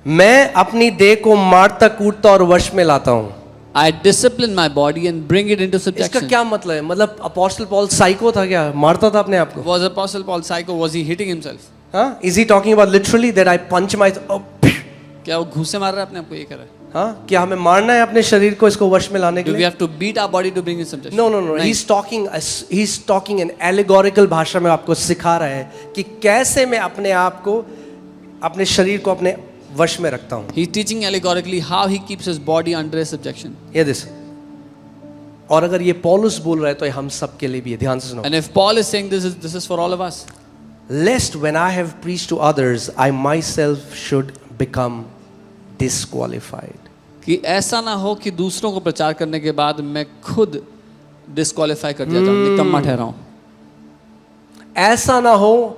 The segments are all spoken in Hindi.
मैं अपनी देह को मारता कूटता और वश में लाता हूं। I discipline my body and bring it into इसका subjection. क्या मतलब है? मतलब अपोस्टल पॉल साइको था क्या? मारता था अपने आप को? Was Apostle Paul psycho? Was he hitting himself? हाँ? Is he talking about literally that I punch my क्या वो घूसे मार रहा है अपने आप को, ये कर रहा है? हाँ? क्या हमें मारना है अपने शरीर को इसको वश में लाने के Do we लिए? have to beat our body to bring it subjection? No. नहीं. He's talking in allegorical भाषा में आपको सिखा रहा है कि कैसे मैं अपने आप को, अपने शरीर को अपने वश में रखता हूँ। He's teaching allegorically how he keeps his body under his subjection. ये दिस। और अगर ये पौलुस बोल रहा है तो ये हम सब के लिए भी है। ध्यान से सुनो। And if Paul is saying this is for all of us. Lest when I have preached to others, I myself should become disqualified. कि ऐसा ना हो कि दूसरों को प्रचार करने के बाद मैं खुद डिस्क्वालीफाई कर दिया जाऊं, निकम्मा ठहराऊं। ऐसा ना हो,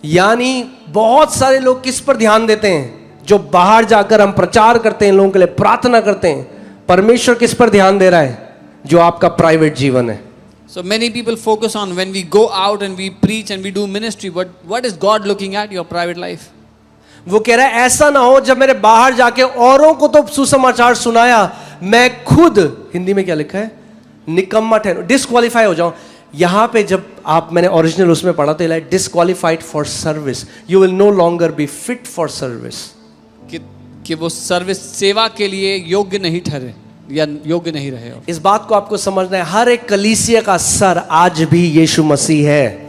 यानी बहुत सारे लोग किस पर ध्यान देते हैं? जो बाहर जाकर हम प्रचार करते हैं, लोगों के लिए प्रार्थना करते हैं। परमेश्वर किस पर ध्यान दे रहा है? जो आपका प्राइवेट जीवन है। So many people focus on when we go out and we preach and we do ministry, but what is God looking at? Your private life. वो कह रहा है ऐसा ना हो जब मैंने बाहर जाके औरों को तो सुसमाचार सुनाया, मैं खुद, हिंदी में क्या लिखा है, निकम्मा ठहरूं, डिस्क्वालीफाई हो जाऊं। यहां पे जब मैंने ओरिजिनल उसमें पढ़ा तो like disqualified for service, you will no longer be fit for service. कि वो सर्विस, सेवा के लिए योग्य नहीं ठहरे या योग्य नहीं रहे हो। इस बात को आपको समझना है। हर एक कलीसिया का सर आज भी यीशु मसीह है।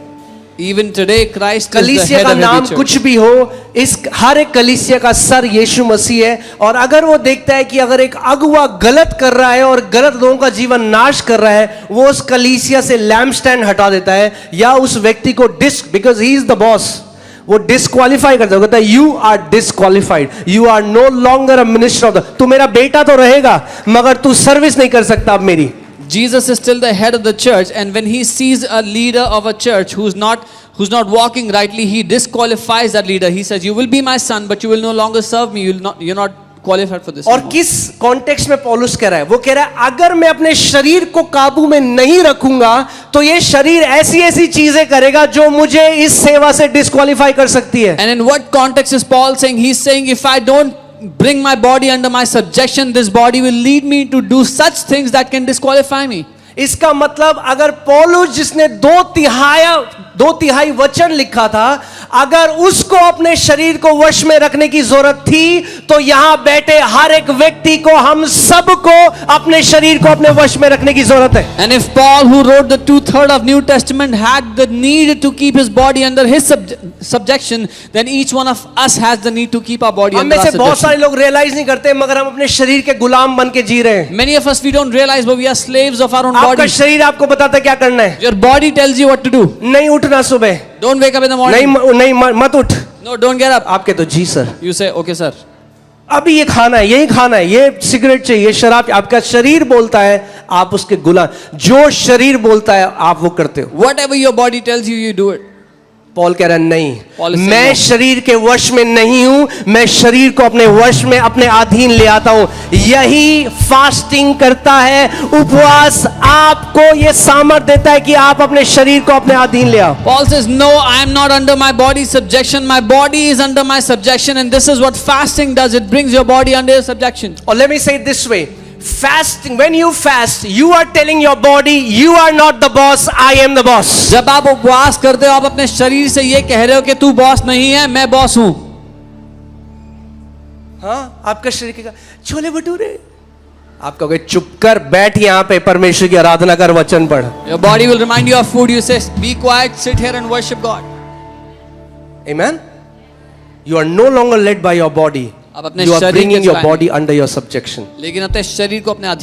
Even today Christ is the कलीसिया head का of every नाम church. कुछ भी हो, इस हर एक कलीसिया का सर यीशु मसीह है। और अगर वो देखता है कि अगर एक अगुआ गलत कर रहा है और गलत लोगों का जीवन नाश कर रहा है, वो उस कलीसिया से लैम्प स्टैंड हटा देता है या उस व्यक्ति को because he is the boss, वो डिस्क्वालीफाई करता है। कहता है you are disqualified, you are no longer a minister of the, तू मेरा बेटा तो रहेगा मगर तू सर्विस नहीं कर सकता अब मेरी। Jesus is still the head of the church, and when he sees a leader of a church who's not walking rightly, he disqualifies that leader. He says, "You will be my son, but you will no longer serve me. You're not qualified for this." और anymore. किस कॉन्टेक्स्ट में पौलुस कह रहा है? वो कह रहा है अगर मैं अपने शरीर को काबू में नहीं रखूंगा तो ये शरीर ऐसी ऐसी चीजें करेगा जो मुझे इस सेवा से डिस्क्वालीफाई कर सकती है। And in what context is Paul saying? He's saying, if I don't bring my body under my subjection, this body will lead me to do such things that can disqualify me. इसका मतलब अगर पौलुस जिसने दो तिहाई वचन लिखा था, अगर उसको अपने शरीर को वश में रखने की जरूरत थी, तो यहां बैठे हर एक व्यक्ति को, हम सबको अपने शरीर को अपने वश में रखने की जरूरत है। And if Paul, who wrote the 2/3 of New Testament, had the need to keep his body under his subjection, then each one of us has the need to keep our body हम under में our से बहुत subjection. सारे लोग रियलाइज नहीं करते, मगर हम अपने शरीर के गुलाम बन के जी रहे हैं। Many of us, we don't realize, but we are slaves of our own आपका bodies. शरीर आपको बताता है क्या करना है। Your body tells you what to do. नहीं उठना सुबह, Don't wake up in the morning. नहीं मत उठ। No, don't get up. आपके तो जी sir, You say, okay sir. अभी ये खाना है, यही खाना है, ये सिगरेट चाहिए, ये शराब। आपका शरीर बोलता है, आप उसके गुलाम। जो शरीर बोलता है आप वो करते हो। Whatever your body tells you, you do it. Paul कह रहा है नहीं, Paul is saying मैं no. शरीर के वश में नहीं हूं, मैं शरीर को अपने वश में, अपने अधीन ले आता हूं। यही फास्टिंग करता है, उपवास आपको ये सामर्थ देता है कि आप अपने शरीर को अपने अधीन ले आओ। Paul says, no, I am not under my body's subjection. My body is under my subjection, and this is what fasting does. It brings your body under your subjection. Or let me say it this way, fasting, when you fast, you are telling your body, you are not the boss, I am the boss. जब आप उपवास करते हो, आप अपने शरीर से ये कह रहे हो कि तू बॉस नहीं है, मैं बॉस हूं। हाँ, आपका शरीर कहेगा छोले भटूरे, आप कहोगे चुप कर, बैठ यहाँ पे, परमेश्वर की आराधना कर, वचन पढ़। Your body will remind you of food. You say, be quiet, sit here and worship God. Amen. You are no longer led by your body. आप अपने You are शरीर bringing के your चलाएंगे। body under your subjection. लेकिन अपने शरीर को अपने अधीन